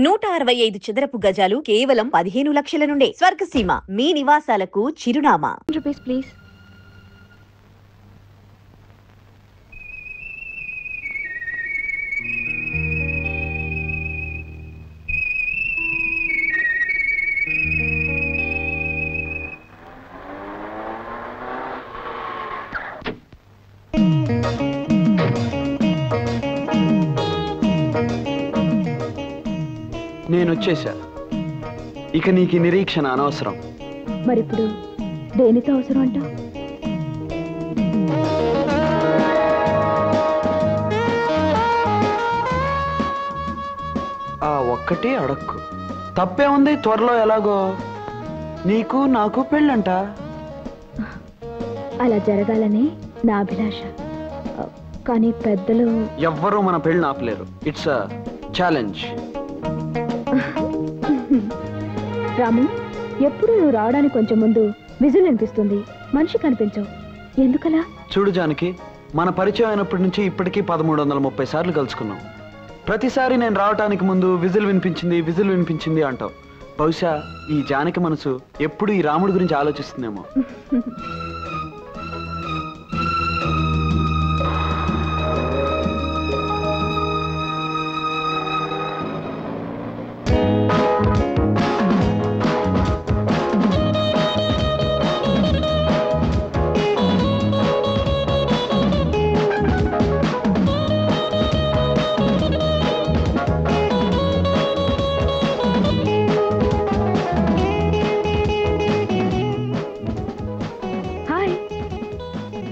165 చదరపు గజాలు కేవలం 15 లక్షల నుండే. స్వర్గసీమ మీ నివాసాలకు చిరునామా. Rupees please. నేను వచ్చేసా. ఇక నీకు నిరీక్షణ అనవసరం. మరిప్పుడు దేనితో అవసరం అంట? ఆ ఒక్కటే అడక్కు. తప్పే ఉంది. త్వరలో ఎలాగో నీకు నాకు పెళ్ళంట. అలా జరగాలని నా అభిలాష. కానీ పెద్దలు ఎవ్వరూ మన పెళ్ళి ఆపలేరు. It's a challenge. రాము, ఎప్పుడు నువ్వు రావడానికి కొంచెం ముందు విజిల్ అనిపిస్తుంది, మనిషి కనిపించవు. ఎందుకలా? చూడు జానకి, మన పరిచయం అయినప్పటి నుంచి ఇప్పటికీ 1330 సార్లు కలుసుకున్నాం. ప్రతిసారి నేను రావటానికి ముందు విజిల్ వినిపించింది అంటావు. బహుశా ఈ జానకి మనసు ఎప్పుడు ఈ రాముడి గురించి ఆలోచిస్తుందేమో.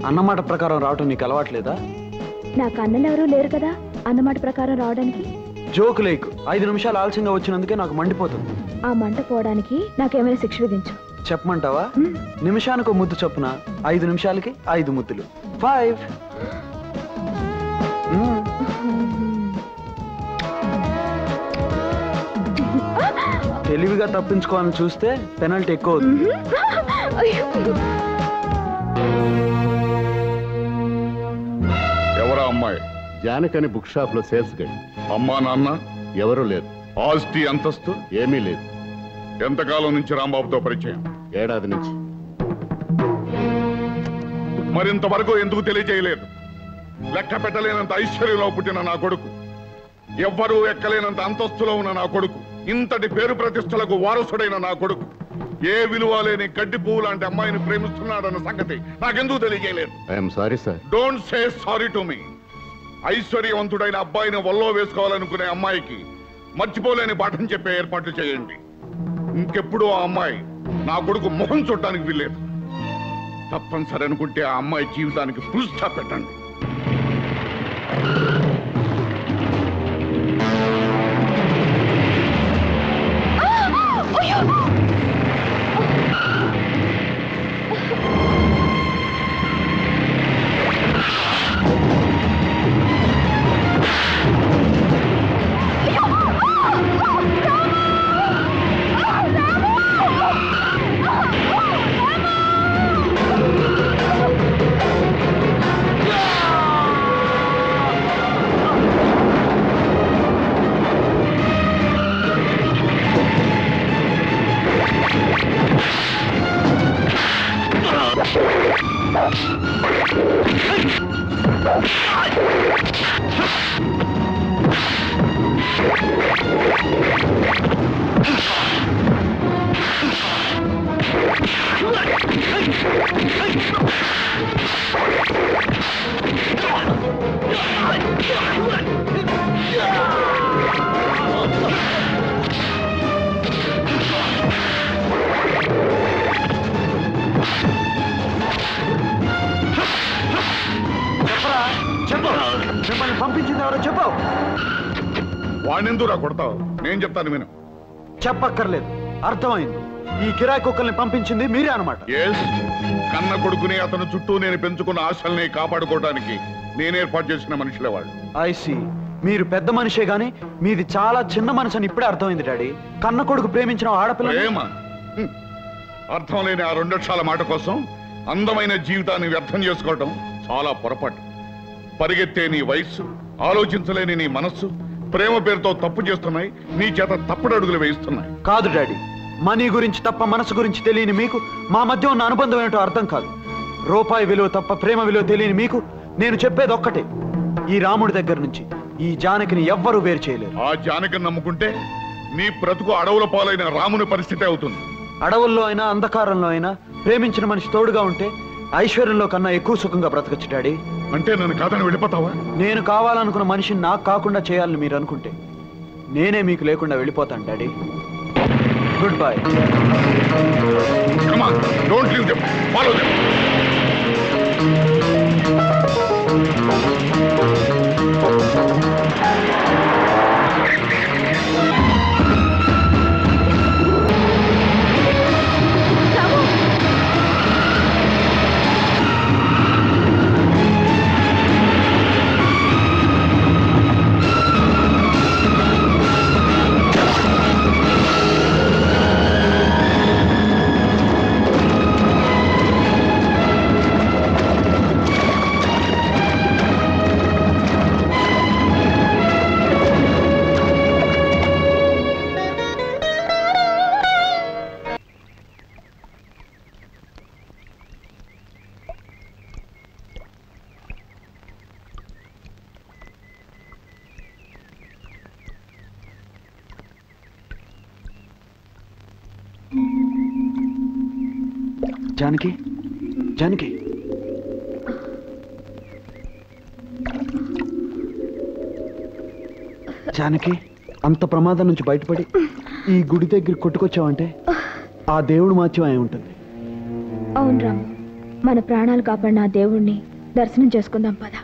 అన్నమాట ప్రకారం రావటం నీకు అలవాట్లేదా? నాకు అన్నలు ఎవరూ లేరు కదా అన్నమాట ప్రకారం రావడానికి. జోకు లేకు. 5 నిమిషాలు ఆలస్యంగా వచ్చినందుకే నాకు మండిపోతుంది. ఆ మంట పోవడానికి నాకేమైనా శిక్ష విధించు. చెప్పమంటావా? నిమిషానికి ముద్దు చొప్పున 5 నిమిషాలకి 5 ముద్దులు. 5. తెలివిగా తప్పించుకోవాలని చూస్తే పెనల్టీ ఎక్కువ అవుతుంది. ఎవరా అమ్మాయి? జానకని బుక్ షాప్ లో సేల్స్ గైడ్. అమ్మా నాన్న ఎవరూ లేరు. ఆస్తి అంతస్తు ఏమీ లేదు. ఎంతకాలం నుంచి రాంబాబుతో పరిచయం? ఏడాది నుంచి. మరింతవరకు ఎందుకు తెలియజేయలేదు? లెక్క పెట్టలేనంత ఐశ్వర్యంలో పుట్టిన నా కొడుకు, ఎవ్వరూ ఎక్కలేనంత అంతస్తులో ఉన్న నా కొడుకు, ఇంతటి పేరు ప్రతిష్టలకు వారసుడైన నా కొడుకు ఏ విలువ లేని గడ్డి పువ్వు లాంటి అమ్మాయిని ప్రేమిస్తున్నాడన్న సంగతి నాకెందుకు తెలియజేయలేదు? I'm sorry sir. Don't say sorry to me. ఐశ్వర్యవంతుడైన అబ్బాయిని వల్లో వేసుకోవాలనుకునే అమ్మాయికి మర్చిపోలేని పాఠం చెప్పే ఏర్పాట్లు చేయండి. ఇంకెప్పుడు ఆ అమ్మాయి నా కొడుకు మొహం చూడటానికి వీల్లేదు. తప్పనిసరి అనుకుంటే ఆ అమ్మాయి జీవితానికి ఫుల్ స్టాప్ పెట్టండి. పంపించింది ఎవరో చెప్పు. వాణ్ణెందురా కొడతావు? నేను చెప్తాను విను. చెప్పక్కర్లేదు, అర్థమైంది. ఈ కిరాయి కుక్కల్ని పంపించింది మీరే అనమాట. కన్న కొడుకుని అతను చుట్టూ నేను పెంచుకున్న ఆశల్ని కాపాడుకోవడానికి నేను ఏర్పాటు చేసిన మనుషులే వాళ్ళు. ఐసి, మీరు పెద్ద మనిషే గాని మీది చాలా చిన్న మనసు అని ఇప్పుడే అర్థమైంది డాడీ. కన్న కొడుకు ప్రేమించిన ఆడపిల్ల ప్రేమ అర్థం లేని ఆ 2 అక్షరాల మాట కోసం అందమైన జీవితాన్ని వ్యర్థం చేసుకోవటం చాలా పొరపాటు. పరిగెత్తే నీ వయస్సు, ఆలోచించలేని నీ మనస్సు, ప్రేమ పేరుతో తప్పు చేస్తున్నాయి, నీ చేత తప్పుడు అడుగులు వేయిస్తున్నాయి. కాదు డాడీ, మనీ గురించి తప్ప మనసు గురించి తెలియని మీకు మా మధ్య ఉన్న అనుబంధం ఏంటో అర్థం కాదు. రూపాయి విలువ తప్ప ప్రేమ విలువ తెలియని మీకు నేను చెప్పేది ఒక్కటే, ఈ రాముడి దగ్గర నుంచి ఈ జానకిని ఎవ్వరూ వేరు చేయలేరు. ఆ జానకిని నమ్ముకుంటే నీ బ్రతుకు అడవుల పాలైన రాముని పరిస్థితి అవుతుంది. అడవుల్లో అయినా అంధకారంలో అయినా ప్రేమించిన మనిషి తోడుగా ఉంటే ఐశ్వర్యంలో కన్నా ఎక్కువ సుఖంగా బ్రతకచ్చు డాడీ. అంటే నన్ను కాదని వెళ్ళిపోతావా? నేను కావాలనుకున్న మనిషిని నాకు కాకుండా చేయాలని మీరు అనుకుంటే నేనే మీకు లేకుండా వెళ్ళిపోతాను daddy. Good bye. Come on, don't leave them. Follow them. Janaki, Janaki, Janaki, అంత ప్రమాదం నుంచి బయటపడి ఈ గుడి దగ్గర కొట్టుకొచ్చావంటే ఆ దేవుడు మాత్యం అయి ఉంటుంది. అవును రాము, మన ప్రాణాలు కాపాడిన ఆ దేవుణ్ణి దర్శనం చేసుకుందాం పద.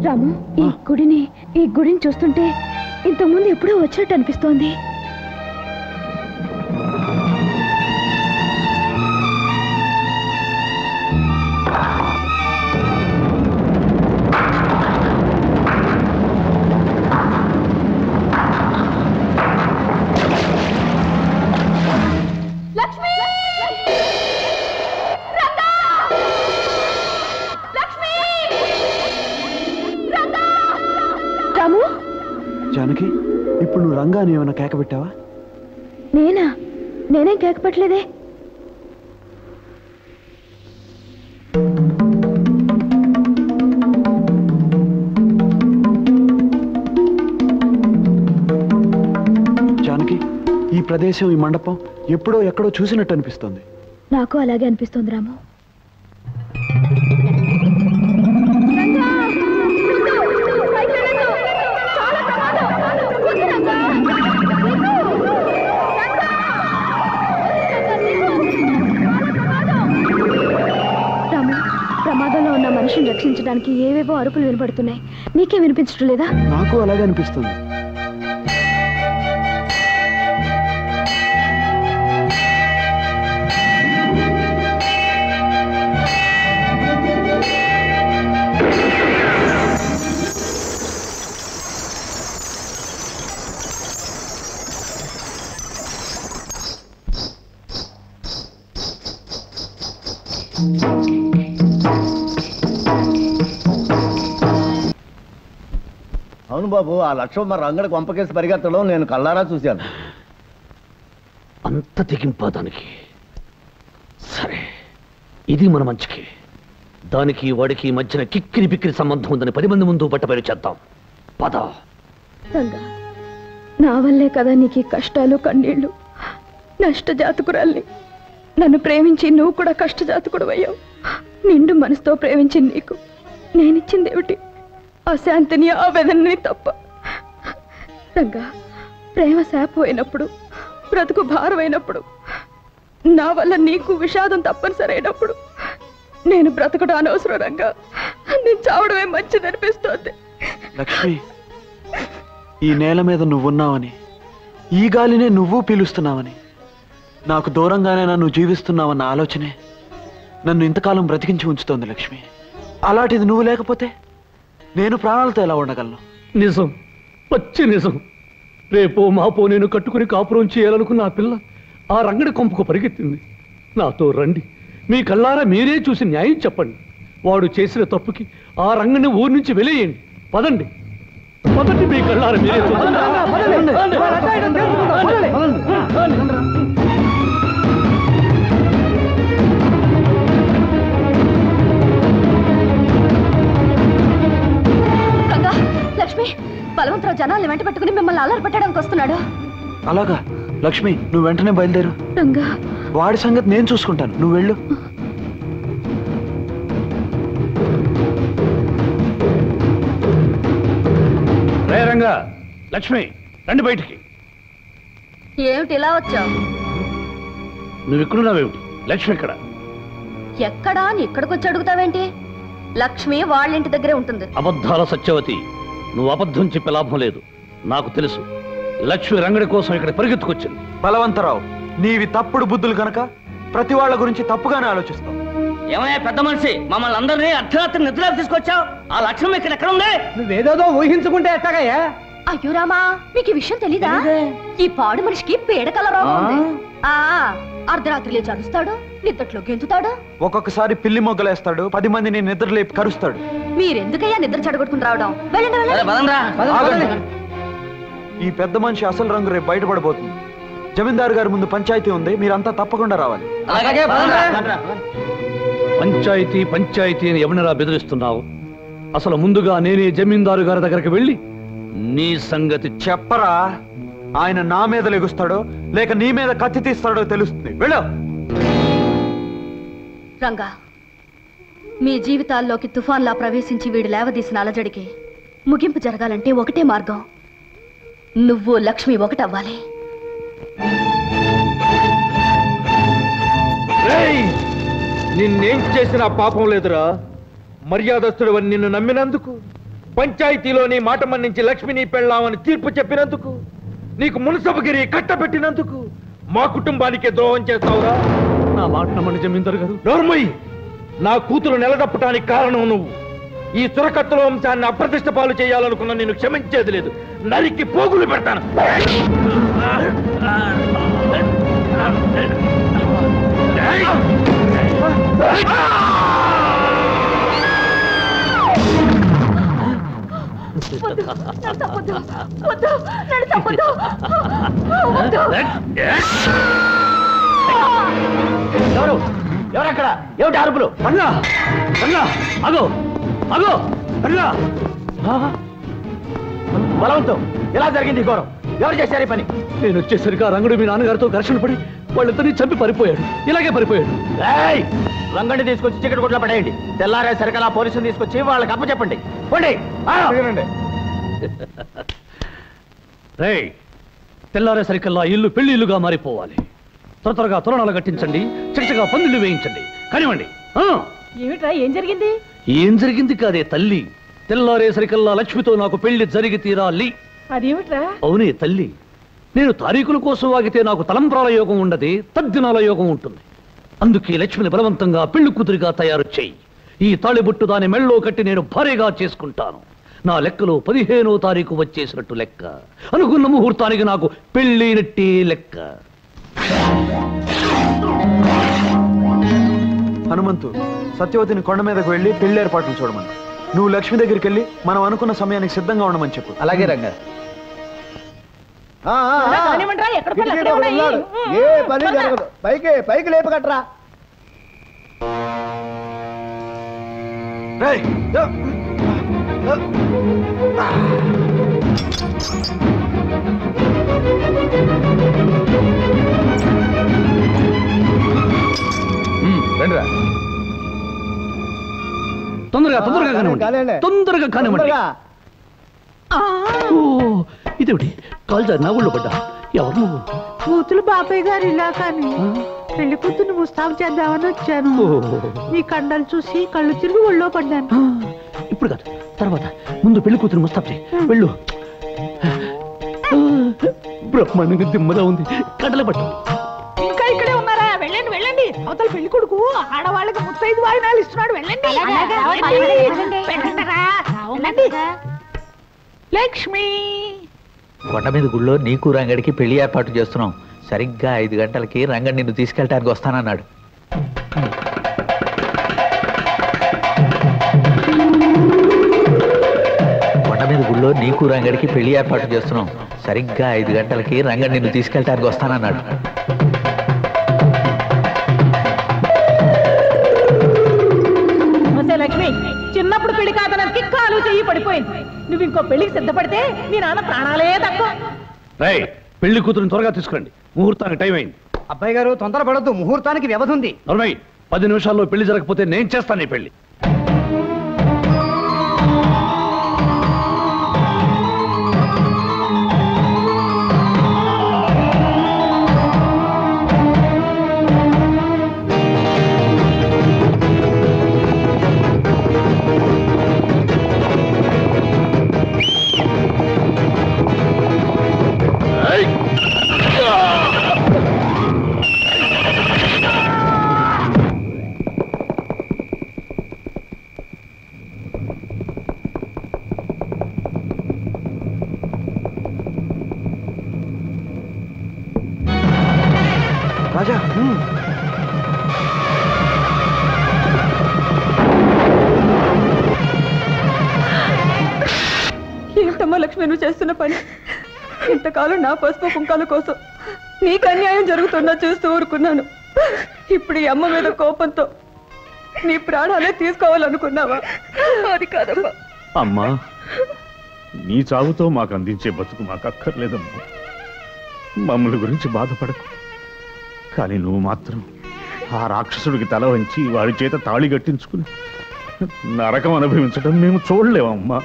రాము, ఈ గుడిని చూస్తుంటే ఇంతకుముందు ఎప్పుడో వచ్చినట్టు అనిపిస్తోంది. జానకి, ఇప్పుడు నువ్వు రంగాని ఏమైనా కేక పెట్టావా? నేనేం కేక పెట్టలేదే. జానకి, ఈ ప్రదేశం, ఈ మండపం ఎప్పుడో ఎక్కడో చూసినట్టు అనిపిస్తోంది. నాకు అలాగే అనిపిస్తోంది రాము. ప్రమాదంలో ఉన్న మనిషిని రక్షించడానికి ఏవేవో అరుపులు వినపడుతున్నాయి. నీకే వినిపించడం లేదా? నాకు అలాగే అనిపిస్తుంది. అవును బాబు, ఆ లక్ష్యం మరి రంగడికి వంపకేసి పరిగెత్తడం నేను కళ్ళారా చూశాను. అంత తెగింపా దానికి? సరే, ఇది మన మంచికి. దానికి వాడికి మధ్యన కిక్కిరి బిక్కిరి సంబంధం ఉందని 10 మంది ముందు బట్టబయలు చేద్దాం. పద. నా వల్లే కదా నీకు కష్టాలు కన్నీళ్లు. నష్టజాతకురాల్ని. నన్ను ప్రేమించి నువ్వు కూడా కష్టజాతకుడు అయ్యావు. నిండు మనసుతో ప్రేమించి నీకు నేనిచ్చిందేమిటి? అశాంతిని, ఆవేదనని తప్ప. రంగా, ప్రేమ శాపమైనప్పుడు, బ్రతుకు భారమైనప్పుడు నా వల్ల నీకు విషాదం తప్పనిసరి అయినప్పుడు నేను బ్రతకడం అనవసరం రంగా. నేను చావడమే మంచిదనిపిస్తోంది. లక్ష్మి, ఈ నేల మీద నువ్వున్నావని, ఈ గాలినే నువ్వు పీలుస్తున్నావని, నాకు దూరంగానే నన్ను జీవిస్తున్నావన్న ఆలోచనే నన్ను ఇంతకాలం బ్రతికించి ఉంచుతోంది లక్ష్మి. అలాంటిది నువ్వు లేకపోతే నేను ప్రాణాలతో ఎలా ఉండగలను? నిజం, పచ్చి నిజం. రేపో మాపో నేను కట్టుకుని కాపురం చేయాలనుకున్న ఆ పిల్ల ఆ రంగడి కొంపకు పరిగెత్తింది. నాతో రండి, మీ కళ్ళారా మీరే చూసి న్యాయం చెప్పండి. వాడు చేసిన తప్పుకి ఆ రంగని ఊరి నుంచి వెలేయండి. పదండి పదండి, మీ కళ్ళారా మీరే చూడండి. లక్ష్మి, బలవంతరావు జనాల్ని వెంట పట్టుకుని మిమ్మల్ని అల్లరి పెట్టడానికి వస్తున్నాడు. అలాగా? లక్ష్మి, నువ్వు వెంటనే బయలుదేరు. రంగా, వాడి సంగతి నేను చూసుకుంటాను, నువ్వు వెళ్ళు. రే రంగా, లక్ష్మి, రండి బయటికి. ఏమిటి ఇలా వచ్చావు? నువ్వు ఇక్కడున్నావేమిటి? లక్ష్మి ఎక్కడ? ఎక్కడా అని ఇక్కడికి వచ్చి అడుగుతావేంటి? లక్ష్మి వాళ్ళ ఇంటి దగ్గరే ఉంటుంది. అబద్ధాల సత్యవతి, నువ్వు అబద్ధం చెప్పే లాభం లేదు. నాకు తెలుసు, లక్ష్మి రంగడి కోసం ఇక్కడ పరిగెత్తుకొచ్చింది. బలవంతరావు, నీవి తప్పుడు బుద్ధులు కనుక ప్రతి వాళ్ళ గురించి తప్పుగానే ఆలోచిస్తావు. ఏమయ్యా పెద్ద మనిషి, మమ్మల్ని అందరినీ అర్ధరాత్రి నిద్రలోకి తీసుకొచ్చావు. ఆ లక్ష్యం ఎక్కడ ఉంది? నువ్వేదేదో ఊహించుకుంటే ఎట్టగయ్యా? అయ్యో రామా, మీకు ఈ విషయం తెలీదా? ఈ పాడు మనిషికి పేడకల రోగం ఉంది. అర్ధరాత్రి లేచి అరుస్తాడు, నిద్రలో గెంతుతాడు, ఒక్కొక్కసారి పిల్లి మొగ్గలేస్తాడు, 10 మందిని నిద్ర లేపి కరుస్తాడు. మీరెందుకయ్యా నిద్ర చెడగొట్టుకుని రావడం? వెళ్ళండి వెళ్ళండి. ఆగండి. ఈ పెద్ద మనిషి అసలు రంగు రేపు బయటపడబోతుంది. జమీందారు గారి ముందు పంచాయతీ ఉంది, మీరంతా తప్పకుండా రావాలి. పంచాయతీ పంచాయతీ అని ఎవరినరా బెదిరిస్తున్నావు? అసలు ముందుగా నేనే జమీందారు గారి దగ్గరికి వెళ్ళి నీ సంగతి చెప్పరా. ఆయన నా మీద లెగుస్తాడో లేక నీ మీద కత్తి తీస్తాడో తెలుస్తుంది. వెళ్ళు. రంగా, మీ జీవితాల్లోకి తుఫాన్లా ప్రవేశించి వీడు లేవదీసిన అలజడికి ముగింపు జరగాలంటే ఒకటే మార్గం. నువ్వు లక్ష్మి ఒకటవ్వాలి. నిన్నేం చేసిన పాపం లేదురా. మర్యాదస్తుడు నిన్ను నమ్మినందుకు, పంచాయతీలో నీ మాట మన్నించి లక్ష్మిని పెళ్ళామని తీర్పు చెప్పినందుకు, నీకు మున్సబగిరి కట్టబెట్టినందుకు మా కుటుంబానికే ద్రోహం చేస్తావురా. నా మాట నమ్మని జమీందారు గారు. నోర్మయ్య, నా కూతురు నిలదప్పటానికి కారణం నువ్వు. ఈ సురకత్తుల వంశాన్ని అప్రతిష్ట పాలు చేయాలనుకున్న నిన్ను క్షమించేది లేదు. నరికి పోగులు పెడతాను. ఎవరక్కడ? ఏమిటి అరుపులు? అన్నా అన్నా, అగో అగో అన్నా. బలవంతం, ఎలా జరిగింది ఈ ఘోరం? ఎవరు చేశారు ఈ పని? నేను వచ్చేసరికి ఆ రంగుడు మీ నాన్నగారితో ఘర్షణ పడి వాళ్ళిద్దరినీ చంపి పరిపోయాడు. ఇలాగే పరిపోయాడు. రంగండి తీసుకొచ్చి చికెట్ కొట్లో పడేయండి. తెల్లారే సరికలా పోలీసులు తీసుకొచ్చి వాళ్ళకి అప్పచెప్పండి. రేయ్, తెల్లారేసరికల్లా ఇల్లు పెళ్లి ఇల్లుగా మారిపోవాలి. త్వరగా తోరణాలు కట్టించండి, చక్కగా పందిళ్ళు వేయించండి. కానివ్వండి. ఏమిట్రా, ఏం జరిగింది? ఏం జరిగింది కాదే తల్లి, తెల్లారేసరికల్లా లక్ష్మితో నాకు పెళ్లి జరిగి తీరాలి. అదేమిట్రా? అవునే తల్లి, నేను తారీఖుల కోసం వాగితే నాకు తలంబ్రాల యోగం ఉండదు, తద్దినాల యోగం ఉంటుంది. అందుకే లక్ష్మిని బలవంతంగా పెళ్లి కూతురిగా తయారు చేయి. ఈ తాళిబొట్టు దాని మెళ్ళో కట్టి నేను భారీగా చేసుకుంటాను. నా లెక్కలో 15వ తారీఖు వచ్చేసినట్టు లెక్క. అనుకున్న ముహూర్తానికి నాకు పెళ్ళైనట్టే లెక్క. హనుమంతు, సత్యవతిని కొండ మీదకు వెళ్ళి పెళ్లి ఏర్పాట్లు చూడమని. నువ్వు లక్ష్మి దగ్గరికి వెళ్ళి మనం అనుకున్న సమయానికి సిద్ధంగా ఉండమని చెప్పు. అలాగే రంగా. ఏ పని జరగదు. పైకి లేపకట్రా. రండిరా. తొందరగా కానివ్వండి, తొందరగా కానివ్వండి. ఇదేమిటి, కాల్జా నా ఊళ్ళో పడ్డా? ఎవరు నువ్వు? కూతులు బాపయ్య గారు ఇలా కానీ పెళ్లి కూతుర్ని ముస్తాబు చేద్దామని వచ్చాను. నీ కండలు చూసి కళ్ళు తిరిగి ఒళ్ళో పడ్డాను. ఇప్పుడు కాదు, తర్వాత. ముందు పెళ్లి కూతురు ముస్తాబు చేయి. వెళ్ళు. బ్రహ్మాండంగా దిమ్మలా ఉంది. కడల పట్టు. ఇంకా ఇక్కడే ఉన్నారా? వెళ్ళండి వెళ్ళండి. అవతల పెళ్లి కొడుకు ఆడవాళ్ళకి 35 వాయినాలు ఇస్తున్నాడు. వెళ్ళండి. వెళ్ళండి. లక్ష్మి, కొండ మీద గుళ్ళో నీకు రంగడికి పెళ్లి ఏర్పాటు చేస్తున్నాం. సరిగ్గా 5 గంటలకి రంగడి నిన్ను తీసుకెళ్ళటానికి వస్తానన్నాడు. కొండ మీద గుళ్ళో నీకు రంగడికి పెళ్లి ఏర్పాటు చేస్తున్నాం. సరిగ్గా 5 గంటలకి రంగడి నిన్ను తీసుకెళ్ళటానికి వస్తానన్నాడు. లక్ష్మి, చిన్నప్పుడు పెళ్లి కాదనకి కాలు చెయ్యి పడిపోయింది. నువ్వు ఇంకో పెళ్లికి సిద్ధపడితే నీ నాన్న ప్రాణాలే తక్కువ. పెళ్లి కూతురుని త్వరగా తీసుకురండి, ముహూర్తానికి టైం అయింది. అబ్బాయి గారు తొందరపడద్దు, ముహూర్తానికి వ్యవధి ఉంది. 10 నిమిషాల్లో పెళ్లి జరగకపోతే నేను చేస్తాను ఈ పెళ్లి. రాజా, ఏమిటమ్మా లక్ష్మి నువ్వు చేస్తున్న పని? ఇంతకాలం నా పసుపు కుంకాల కోసం నీకు అన్యాయం జరుగుతున్నా చూస్తూ ఊరుకున్నాను. ఇప్పుడు ఈ అమ్మ మీద కోపంతో నీ ప్రాణాలే తీసుకోవాలనుకున్నావా? అది కాదమ్మా. అమ్మా, నీ చావుతో మాకు అందించే బతుకు మాకు అక్కర్లేదమ్మా. మమ్మల్ని గురించి బాధపడకు. కానీ నువ్వు మాత్రం ఆ రాక్షసుడికి తల వంచి వాడి చేత తాళి కట్టించుకుని నరకం అనుభవించడం మేము చూడలేమమ్మా.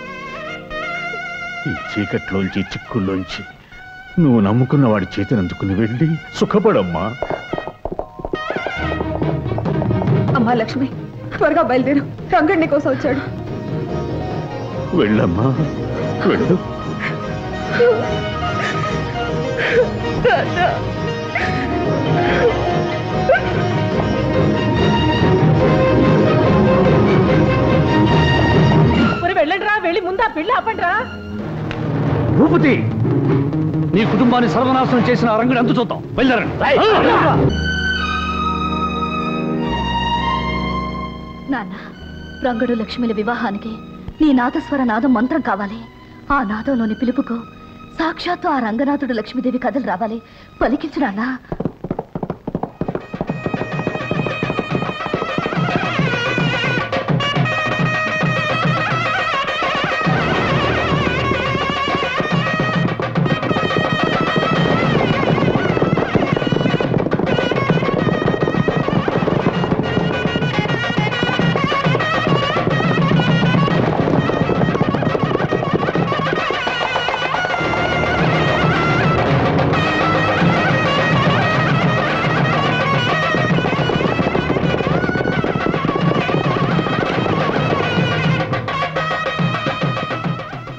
ఈ చీకట్లోంచి చిక్కుల్లోంచి నువ్వు నమ్ముకున్న వాడి చేతిని అందుకుని వెళ్ళి సుఖపడమ్మా. అమ్మా లక్ష్మి, త్వరగా బయలుదేరు. రంగడి నీ కోసం వచ్చాడు. వెళ్ళమ్మా, వెళ్ళు. వెళ్ళండి రా, వెళ్ళి ముందా పెళ్లి ఆపండి రా. భూపతి, నీ కుటుంబాన్ని సర్వనాశనం చేసిన రంగుని అంతు చూద్దాం. బయలుదేరండి. నాన్న, రంగడు లక్ష్మిల వివాహానికి నీ నాదస్వర నాదం మంత్రం కావాలి. ఆ నాదంలోని పిలుపుకు సాక్షాత్తు ఆ రంగనాథుడు లక్ష్మీదేవి కథలు రావాలి. పలికించు నాన్న.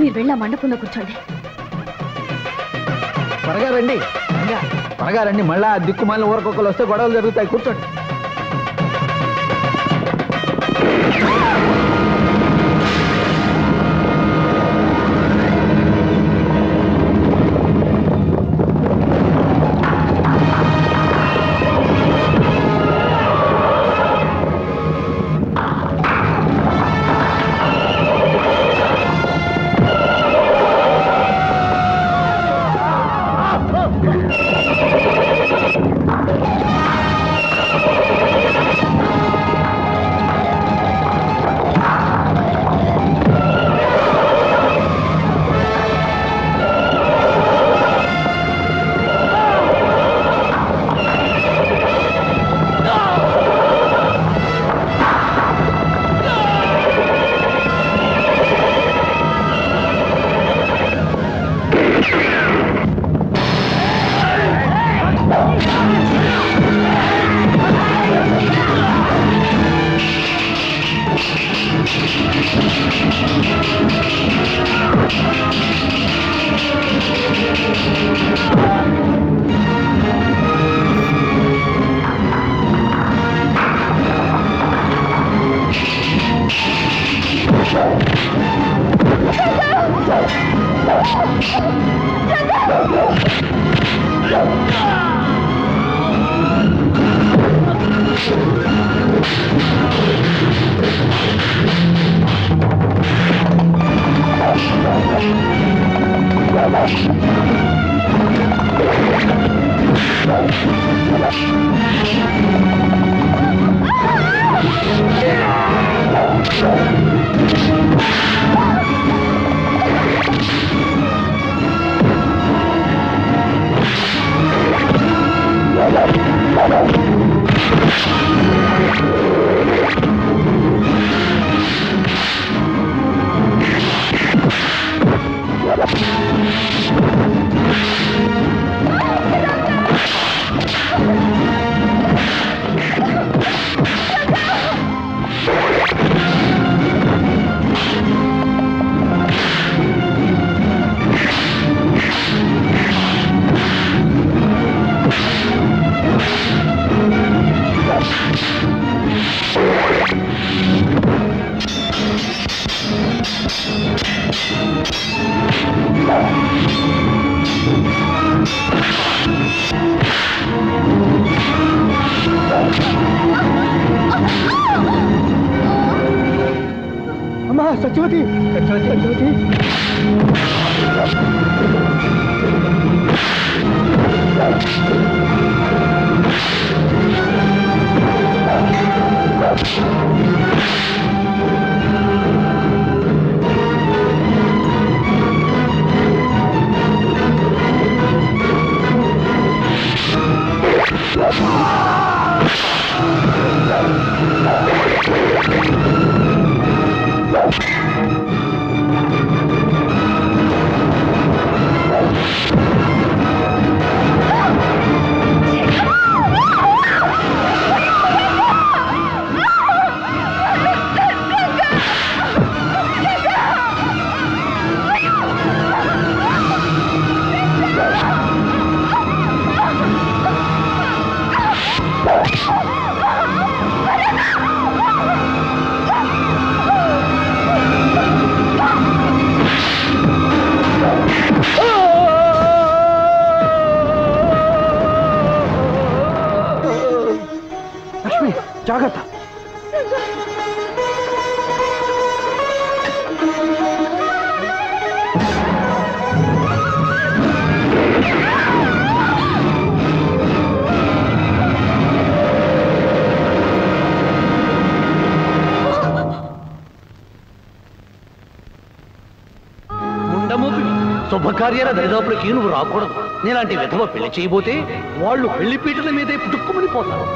మీరు వెళ్ళి ఆ మండపంలో కూర్చోండి. త్వరగా రండి, త్వరగా రండి. మళ్ళా దిక్కుమాలిన ఊరకొక్కలు వస్తే గొడవలు జరుగుతాయి. కూర్చోండి. అమ్మా సత్యవతి సత్యవతి లక్ష్మి జాగ్రత్త. శుభకార్యాల దరిదాపులకి నువ్వు రాకూడదు. నేలాంటి విధవ పెళ్లి చేయబోతే వాళ్ళు పెళ్లి పీటల మీదే పుట్టుక్కుమని పోతారు.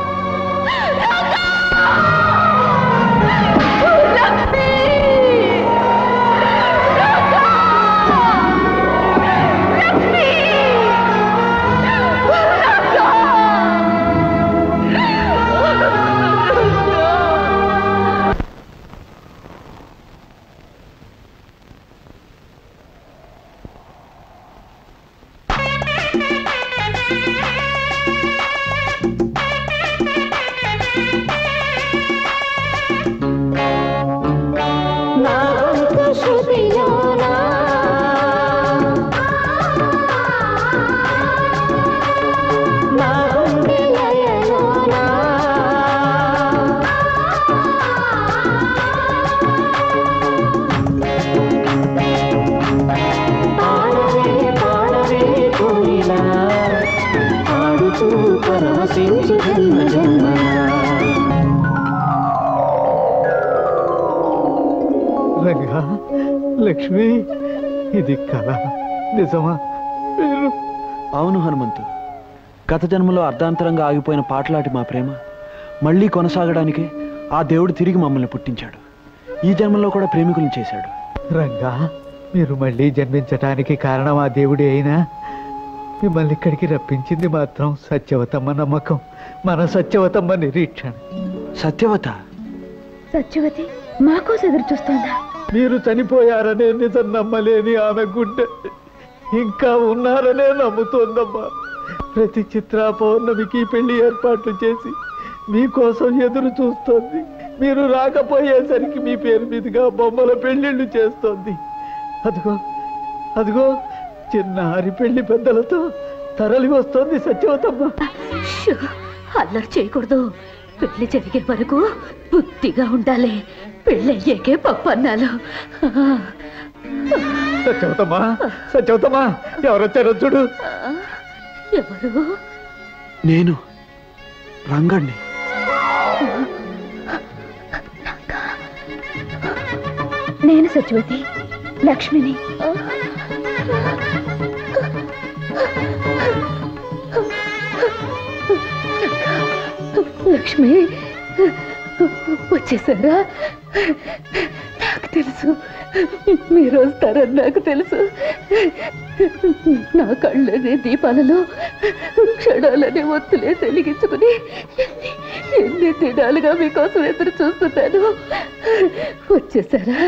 రంగా లక్ష్మి ఇది కళ నిజమా? అవును హనుమంతు, గత జన్మలో అర్ధాంతరంగా ఆగిపోయిన పాటలాటి మా ప్రేమ మళ్ళీ కొనసాగడానికి ఆ దేవుడు తిరిగి మమ్మల్ని పుట్టించాడు. ఈ జన్మలో కూడా ప్రేమికులను చేశాడు. రంగా మీరు మళ్ళీ జన్మించటానికి కారణం ఆ దేవుడే అయినా మిమ్మల్ని ఇక్కడికి రప్పించింది మాత్రం సత్యవతమ్మ నమ్మకం, మన సత్యవతమ్మ నిరీక్షణ. సత్యవత సత్యవతి మాకోసం ఎదురు చూస్తోందా? మీరు చనిపోయారనే నిజం నమ్మలేని ఆమె గుండె ఇంకా ఉన్నారనే నమ్ముతోందమ్మా. ప్రతి చిత్రా పౌర్ణమికి పెళ్లి ఏర్పాట్లు చేసి మీకోసం ఎదురు చూస్తోంది. మీరు రాకపోయేసరికి మీ పేరు మీదుగా బొమ్మల పెళ్లిళ్ళు చేస్తోంది. అదిగో అదిగో చిన్నారి పెళ్లి పెద్దలతో తరలి వస్తోంది సత్యవతమ్మ. అల్లరి చేయకూడదు. పెళ్లి జరిగే వరకు బుద్ధిగా ఉండాలి. పెళ్ళయ్యాకే పప్పన్నాలు. సత్యవతమ్మ, సత్యవతమ్మ, ఎవరొచ్చారో చూడు. ఎవరు? నేను రంగణ్ణి. నేను సత్యవతి, లక్ష్మిని. లక్ష్మి వచ్చేసారా? నాకు తెలుసు మీరు వస్తారని నాకు తెలుసు. నా కళ్ళనే దీపాలలో క్షణాలనే ఒత్తులే వెలిగించుకుని ఎన్ని దినాలుగా మీకోసం ఎదురు చూస్తున్నాను. వచ్చేసారా?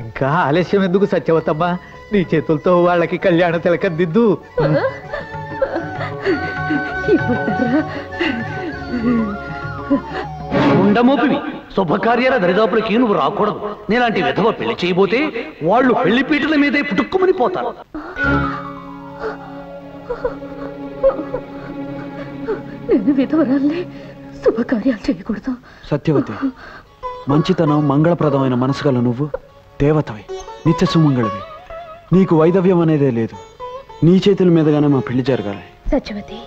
ఇంకా ఆలస్యం ఎందుకు సత్యవతమ్మ? నీ చేతులతో వాళ్ళకి కళ్యాణ తిలకం దిద్దు. ఉండమోపివి శుభకార్యాల దరిదాపులకి నువ్వు రాకూడదు. నేలాంటి విధవ పెళ్లి చేయబోతే వాళ్ళు పెళ్లి పీటల మీదే పుట్టుక్కుమని పోతారు. నేను విధవరాల్ని, శుభకార్యాలు చేయకూడదు. సత్యవతి, మంచితనం మంగళప్రదమైన మనసు గల నువ్వు దేవతవి, నిత్య సుమంగళవి. నీకు వైదవ్యం అనేదే లేదు. నీ చేతుల మీదగానే మా పెళ్లి జరగాలి. సత్యవతి,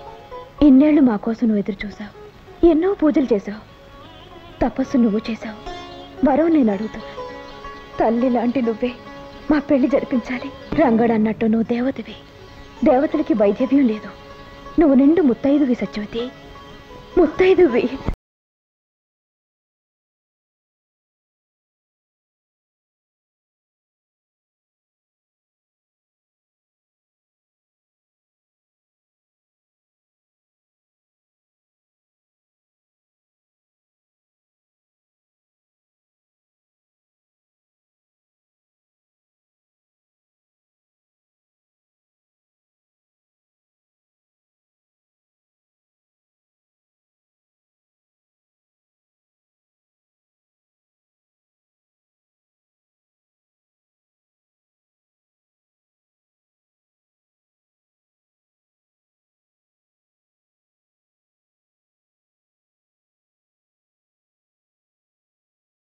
ఇన్నేళ్లు మా కోసం నువ్వు ఎదురు చూసావు. ఎన్నో పూజలు చేశావు, తపస్సు నువ్వు చేశావు. వరం నేను అడుగుతున్నా. తల్లి లాంటి నువ్వే మా పెళ్లి జరిపించాలి. రంగడు అన్నట్టు నువ్వు దేవతవి. దేవతలకి వైద్యవ్యం లేదు. నువ్వు నిండు ముత్తైదువి Satyavathi, ముత్తైదువి.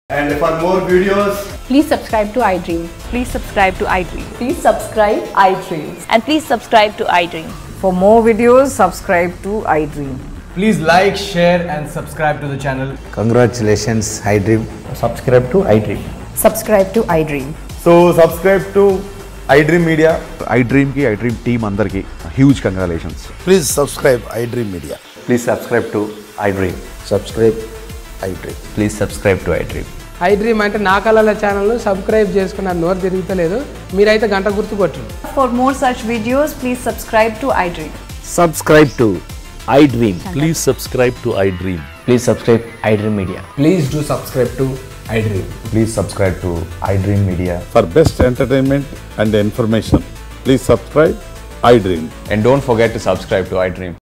And for more videos, please subscribe to iDream. Please subscribe to iDream. Please subscribe iDream. And please subscribe to iDream. For more videos, subscribe to iDream. please like, share and subscribe to the channel. Congratulations, iDream. Subscribe to iDream. Subscribe to iDream. So subscribe to iDream Media. iDream ki iDream team andar ki huge congratulations. Please subscribe iDream Media. Please subscribe to iDream. Subscribe iDream. Please subscribe to iDream. iDream అంటే నా కళల channel subscribe చేసుకున్న నోరు తిరుగుతలేదు. మీరైతే గంట గుర్తు కొట్టండి. For more such videos, please subscribe to iDream. Subscribe to iDream. Please subscribe to iDream. Please subscribe iDream Media. Please do subscribe to iDream. Please subscribe to iDream Media. For best entertainment and information, please subscribe iDream. And don't forget to subscribe to iDream.